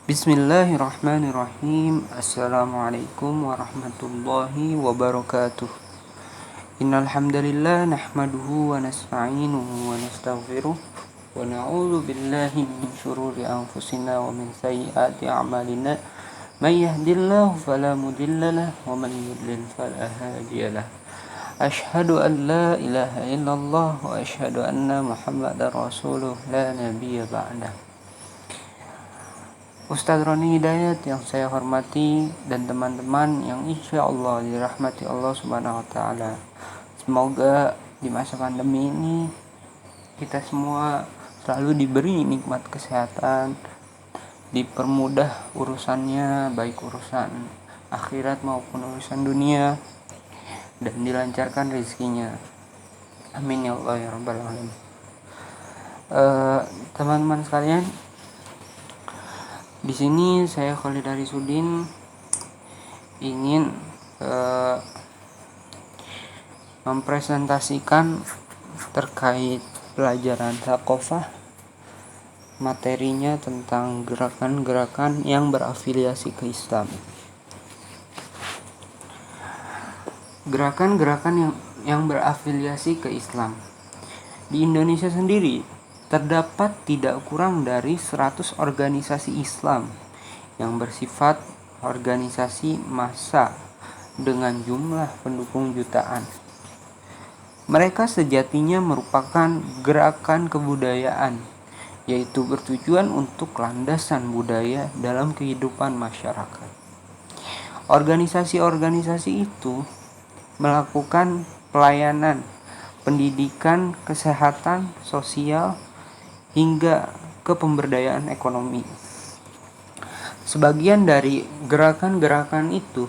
Bismillahirrahmanirrahim. Assalamualaikum warahmatullahi wabarakatuh. Innal hamdalillah nahmaduhu wa nasta'inuhu wa nastaghfiruh wa na'udzu billahi min shururi anfusina wa min sayyiati a'malina. May yahdihillahu fala mudilla lahu wa man yudlil fala hadiya lahu. Asyhadu an la ilaha illallah wa asyhadu anna Muhammadar rasulullah la nabiyya ba'dah. Ustadz Roni Hidayat yang saya hormati dan teman-teman yang insya Allah dirahmati Allah Subhanahu wa Ta'ala. Semoga di masa pandemi ini kita semua selalu diberi nikmat kesehatan, dipermudah urusannya, baik urusan akhirat maupun urusan dunia, dan dilancarkan rezekinya. Amin ya Allah ya Rabbal Alamin. Teman-teman sekalian, di sini saya Khalid Arisuddin ingin mempresentasikan terkait pelajaran Thaqofah, materinya tentang gerakan-gerakan yang berafiliasi ke Islam. Gerakan-gerakan yang berafiliasi ke Islam di Indonesia sendiri terdapat tidak kurang dari 100 organisasi Islam yang bersifat organisasi massa dengan jumlah pendukung jutaan. Mereka sejatinya merupakan gerakan kebudayaan, yaitu bertujuan untuk landasan budaya dalam kehidupan masyarakat. Organisasi-organisasi itu melakukan pelayanan, pendidikan, kesehatan, sosial, hingga ke pemberdayaan ekonomi. Sebagian dari gerakan-gerakan itu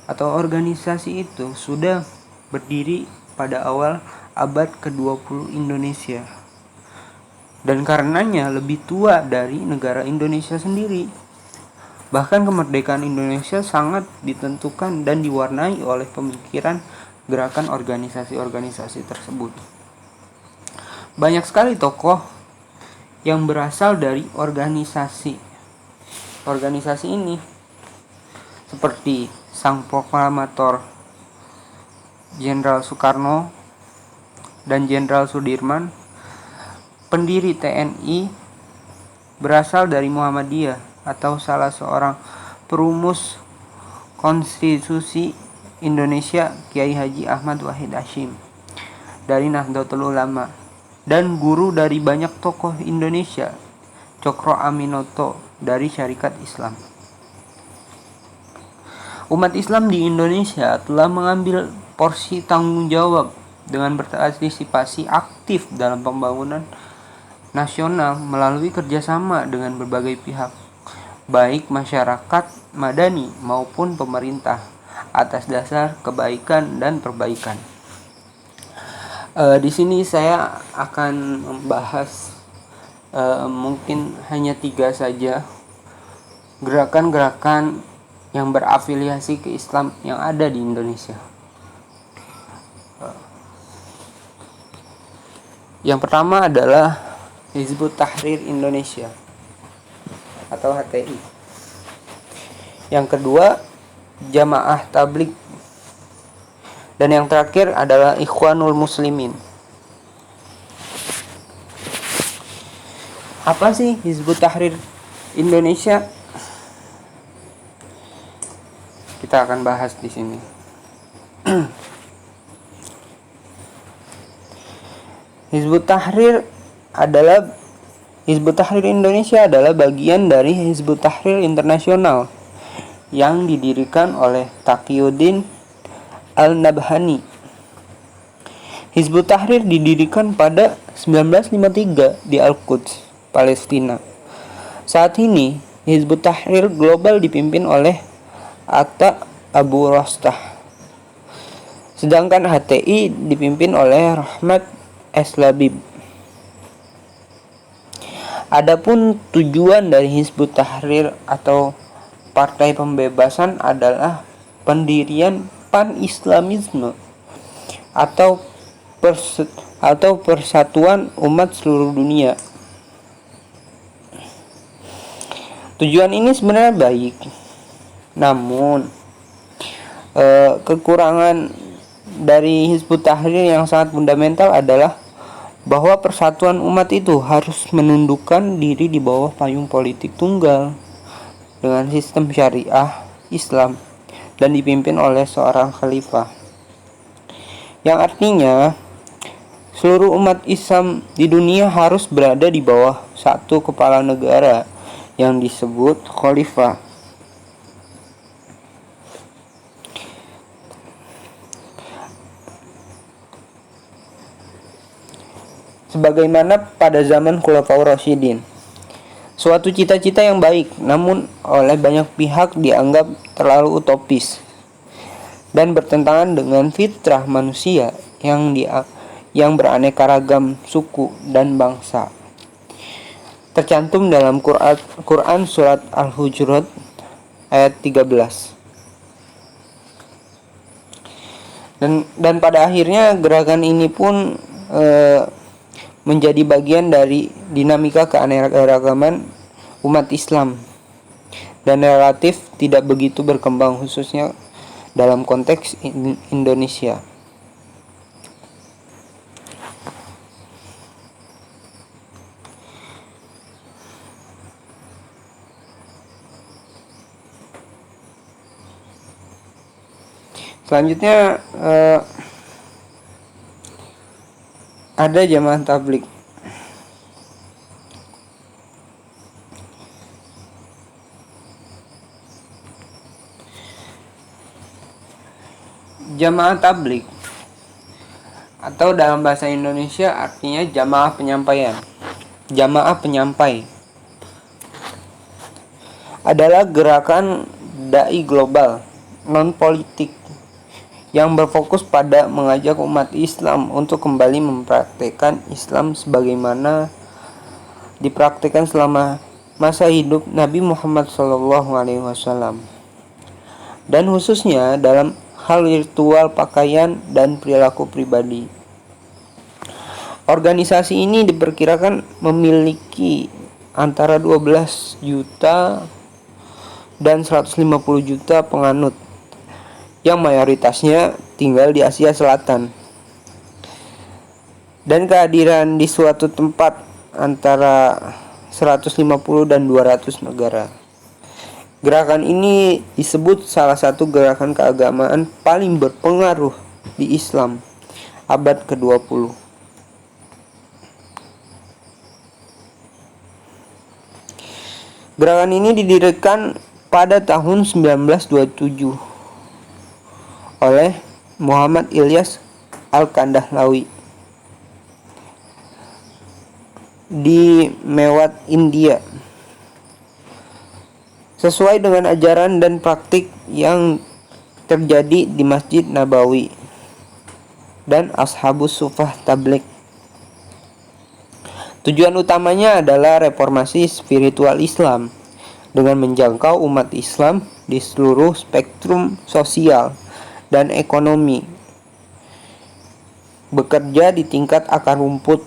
atau organisasi itu sudah berdiri pada awal abad ke-20 Indonesia, dan karenanya lebih tua dari negara Indonesia sendiri. Bahkan kemerdekaan Indonesia sangat ditentukan dan diwarnai oleh pemikiran gerakan organisasi-organisasi tersebut. Banyak sekali tokoh yang berasal dari organisasi ini, seperti sang proklamator Jenderal Soekarno dan Jenderal Sudirman. Pendiri TNI berasal dari Muhammadiyah atau salah seorang perumus konstitusi Indonesia, Kiai Haji Ahmad Wahid Hasyim dari Nahdlatul Ulama, dan guru dari banyak tokoh Indonesia, Cokro Aminoto dari Syarikat Islam. Umat Islam di Indonesia telah mengambil porsi tanggung jawab dengan berpartisipasi aktif dalam pembangunan nasional melalui kerjasama dengan berbagai pihak, baik masyarakat madani maupun pemerintah, atas dasar kebaikan dan perbaikan. Di sini saya akan membahas mungkin hanya 3 saja gerakan-gerakan yang berafiliasi ke Islam yang ada di Indonesia. Yang pertama adalah Hizbut Tahrir Indonesia atau HTI. Yang kedua, Jamaah Tabligh. Dan yang terakhir adalah Ikhwanul Muslimin. Apa sih Hizbut Tahrir Indonesia? Kita akan bahas di sini. Hizbut Tahrir Indonesia adalah bagian dari Hizbut Tahrir Internasional yang didirikan oleh Taqiyuddin Al-Nabhani. Hizbut Tahrir didirikan pada 1953 di Al-Quds, Palestina. Saat ini, Hizbut Tahrir global dipimpin oleh Atta Abu Rostah, sedangkan HTI dipimpin oleh Rahmat S. Labib. Adapun tujuan dari Hizbut Tahrir atau Partai Pembebasan adalah pendirian pan-Islamisme atau persatuan umat seluruh dunia. Tujuan ini sebenarnya baik, namun kekurangan dari Hizbut Tahrir yang sangat fundamental adalah bahwa persatuan umat itu harus menundukkan diri di bawah payung politik tunggal dengan sistem syariah Islam dan dipimpin oleh seorang khalifah, yang artinya seluruh umat Islam di dunia harus berada di bawah satu kepala negara yang disebut khalifah. Sebagaimana pada zaman Khulafaur Rasyidin. Suatu cita-cita yang baik, namun oleh banyak pihak dianggap terlalu utopis dan bertentangan dengan fitrah manusia yang beraneka ragam suku dan bangsa. Tercantum dalam Quran surat Al-Hujurat ayat 13. Dan pada akhirnya gerakan ini pun menjadi bagian dari dinamika keanekaragaman umat Islam dan relatif tidak begitu berkembang, khususnya dalam konteks Indonesia. Selanjutnya ada jamaah tabligh. Jamaah tabligh atau dalam bahasa Indonesia artinya jamaah penyampaian. Jamaah penyampai adalah gerakan dai global non politik yang berfokus pada mengajak umat Islam untuk kembali mempraktikkan Islam sebagaimana dipraktikkan selama masa hidup Nabi Muhammad SAW, dan khususnya dalam hal ritual pakaian dan perilaku pribadi. Organisasi ini diperkirakan memiliki antara 12 juta dan 150 juta penganut, yang mayoritasnya tinggal di Asia Selatan, dan kehadiran di suatu tempat antara 150 dan 200 negara. Gerakan ini disebut salah satu gerakan keagamaan paling berpengaruh di Islam abad ke-20. Gerakan ini didirikan pada tahun 1927 oleh Muhammad Ilyas Al-Kandahlawi di Mewat, India, sesuai dengan ajaran dan praktik yang terjadi di Masjid Nabawi dan Ashabus Sufah Tabligh. Tujuan utamanya adalah reformasi spiritual Islam dengan menjangkau umat Islam di seluruh spektrum sosial dan ekonomi, bekerja di tingkat akar rumput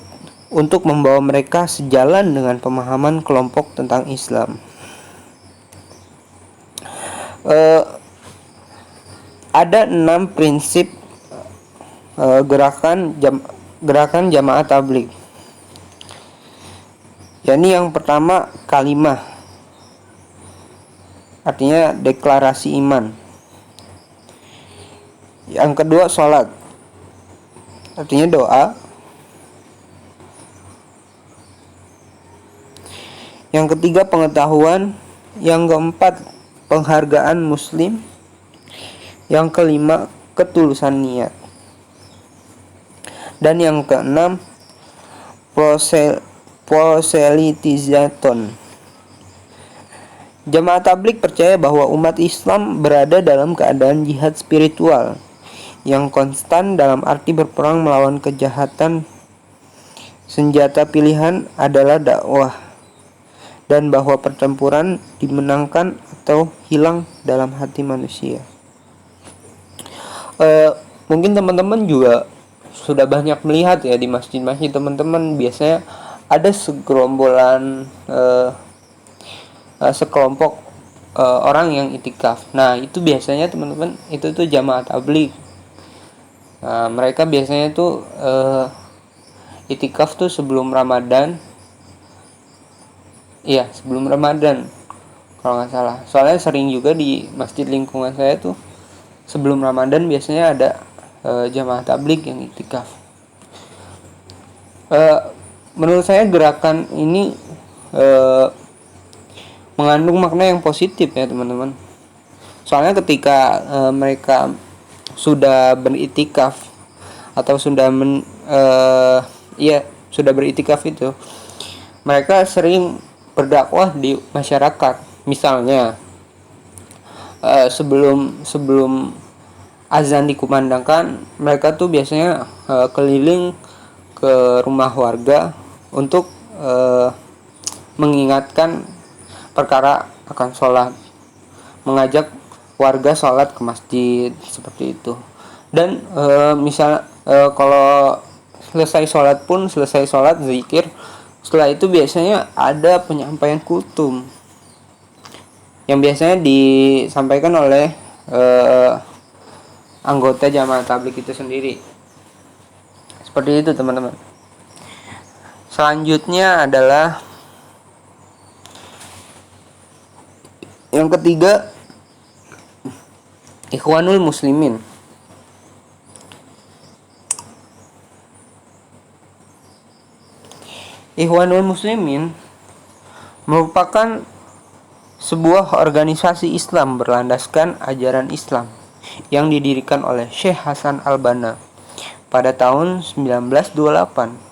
untuk membawa mereka sejalan dengan pemahaman kelompok tentang Islam. Ada 6 prinsip gerakan jamaah tabligh. yakni yang pertama kalimah, artinya deklarasi iman. Yang kedua sholat, artinya doa. Yang ketiga pengetahuan. Yang keempat penghargaan muslim. Yang kelima ketulusan niat. Dan yang keenam proselitizaton. Jamaah tabligh percaya bahwa umat Islam berada dalam keadaan jihad spiritual yang konstan, dalam arti berperang melawan kejahatan. Senjata pilihan adalah dakwah, dan bahwa pertempuran dimenangkan atau hilang dalam hati manusia. Mungkin teman-teman juga sudah banyak melihat ya di masjid-masjid teman-teman, biasanya ada segerombolan sekelompok orang yang itikaf. Nah, itu biasanya teman-teman itu tuh jamaah tabligh. Nah, mereka biasanya tuh itikaf tuh sebelum Ramadan. Iya, sebelum Ramadan kalau nggak salah. Soalnya sering juga di masjid lingkungan saya tuh sebelum Ramadan biasanya ada jamaah tabligh yang itikaf. Menurut saya gerakan ini mengandung makna yang positif ya teman-teman. Soalnya ketika mereka sudah beritikaf atau sudah beritikaf itu, mereka sering berdakwah di masyarakat. Misalnya sebelum azan dikumandangkan, mereka tuh biasanya keliling ke rumah warga untuk mengingatkan perkara akan sholat, mengajak warga sholat ke masjid seperti itu. Dan kalau selesai sholat zikir, setelah itu biasanya ada penyampaian kutum yang biasanya disampaikan oleh anggota jamaah tabligh itu sendiri. Seperti itu teman-teman. Selanjutnya adalah yang ketiga, Ikhwanul Muslimin. Ikhwanul Muslimin merupakan sebuah organisasi Islam berlandaskan ajaran Islam yang didirikan oleh Syekh Hasan Al-Banna pada tahun 1928.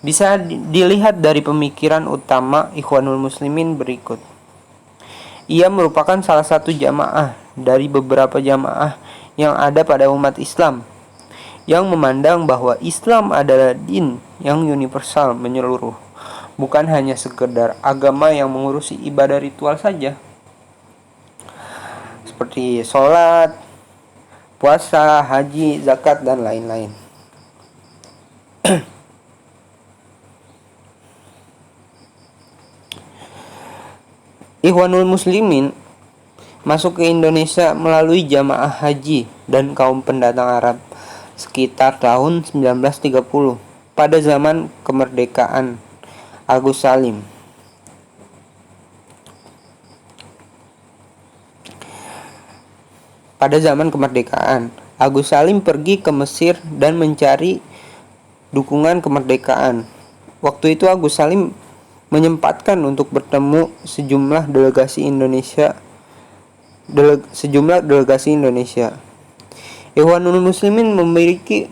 Bisa dilihat dari pemikiran utama Ikhwanul Muslimin berikut. Ia merupakan salah satu jamaah dari beberapa jamaah yang ada pada umat Islam yang memandang bahwa Islam adalah din yang universal menyeluruh, bukan hanya sekedar agama yang mengurusi ibadah ritual saja seperti sholat, puasa, haji, zakat, dan lain-lain. Ikhwanul Muslimin masuk ke Indonesia melalui jamaah haji dan kaum pendatang Arab sekitar tahun 1930 pada zaman kemerdekaan Agus Salim. Pada zaman kemerdekaan, Agus Salim pergi ke Mesir dan mencari dukungan kemerdekaan. Waktu itu Agus Salim menyempatkan untuk bertemu sejumlah delegasi Indonesia. Ikhwanul Muslimin memiliki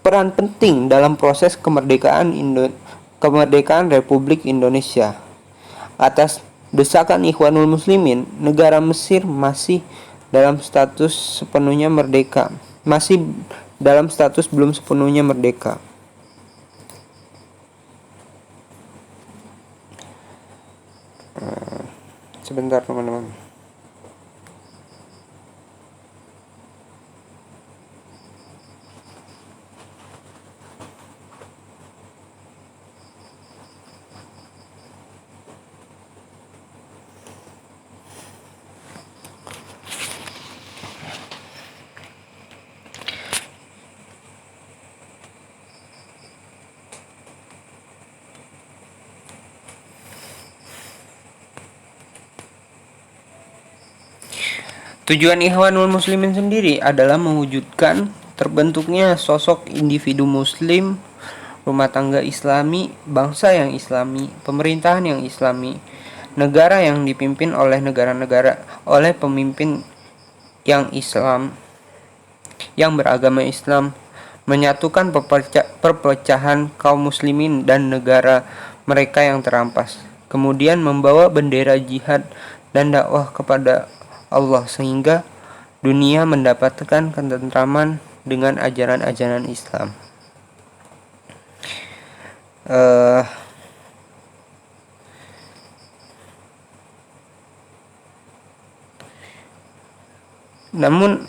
peran penting dalam proses kemerdekaan Republik Indonesia. Atas desakan Ikhwanul Muslimin, negara Mesir masih dalam status belum sepenuhnya merdeka. Sebentar teman-teman. Tujuan Ikhwanul Muslimin sendiri adalah mewujudkan terbentuknya sosok individu muslim, rumah tangga islami, bangsa yang islami, pemerintahan yang islami, negara yang dipimpin oleh pemimpin yang Islam, yang beragama Islam, menyatukan perpecahan kaum muslimin dan negara mereka yang terampas, kemudian membawa bendera jihad dan dakwah kepada Allah sehingga dunia mendapatkan ketentraman dengan ajaran-ajaran Islam. Namun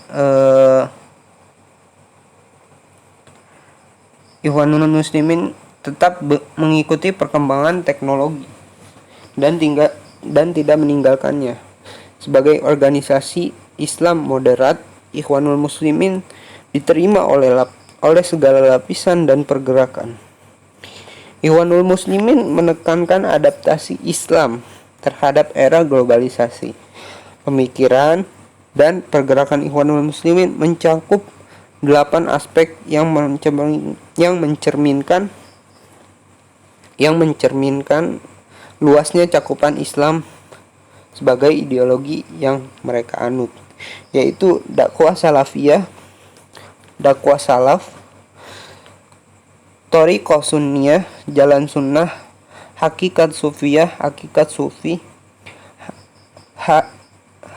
Ikhwanul Muslimin tetap mengikuti perkembangan teknologi dan dan tidak meninggalkannya. Sebagai organisasi Islam moderat, Ikhwanul Muslimin diterima oleh segala lapisan dan pergerakan. Ikhwanul Muslimin menekankan adaptasi Islam terhadap era globalisasi. Pemikiran dan pergerakan Ikhwanul Muslimin mencakup 8 aspek yang mencerminkan luasnya cakupan Islam sebagai ideologi yang mereka anut, yaitu dakwah salafiyah, dakwah salaf, thariqah sunniyah, jalan sunnah, hakikat sufiyah, hakikat sufi,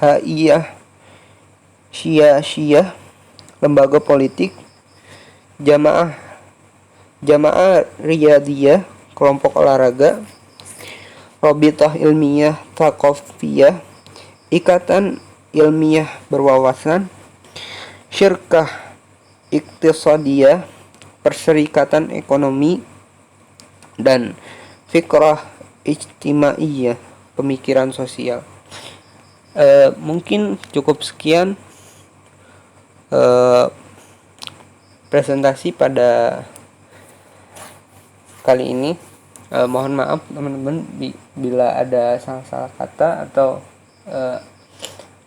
haiyah, syiah, lembaga politik, jamaah riyadiyah, kelompok olahraga, Rabitah ilmiah thaqafiyah, ikatan ilmiah berwawasan, syirkah iktisadiyah, perserikatan ekonomi, dan fikrah ijtimaiyah, pemikiran sosial. Mungkin cukup sekian presentasi pada kali ini. Mohon maaf teman-teman bila ada salah-salah kata atau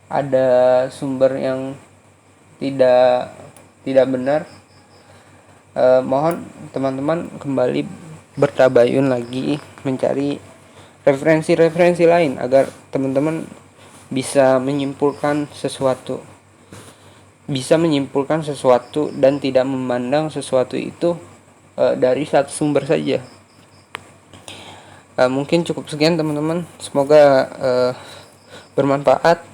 ada sumber yang tidak benar. Mohon teman-teman kembali bertabayun lagi mencari referensi-referensi lain agar teman-teman bisa menyimpulkan sesuatu dan tidak memandang sesuatu itu dari satu sumber saja. Mungkin cukup sekian teman-teman, semoga bermanfaat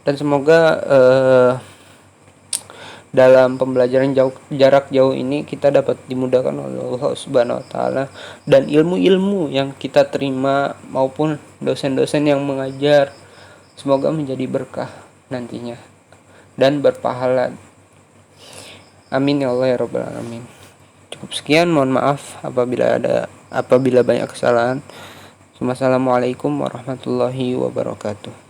dan semoga dalam pembelajaran jarak jauh ini kita dapat dimudahkan oleh Allah Subhanahu wa taala, dan ilmu-ilmu yang kita terima maupun dosen-dosen yang mengajar semoga menjadi berkah nantinya dan berpahala. Amin ya Allah ya rabbal alamin. Cukup sekian, mohon maaf apabila banyak kesalahan. Wassalamualaikum warahmatullahi wabarakatuh.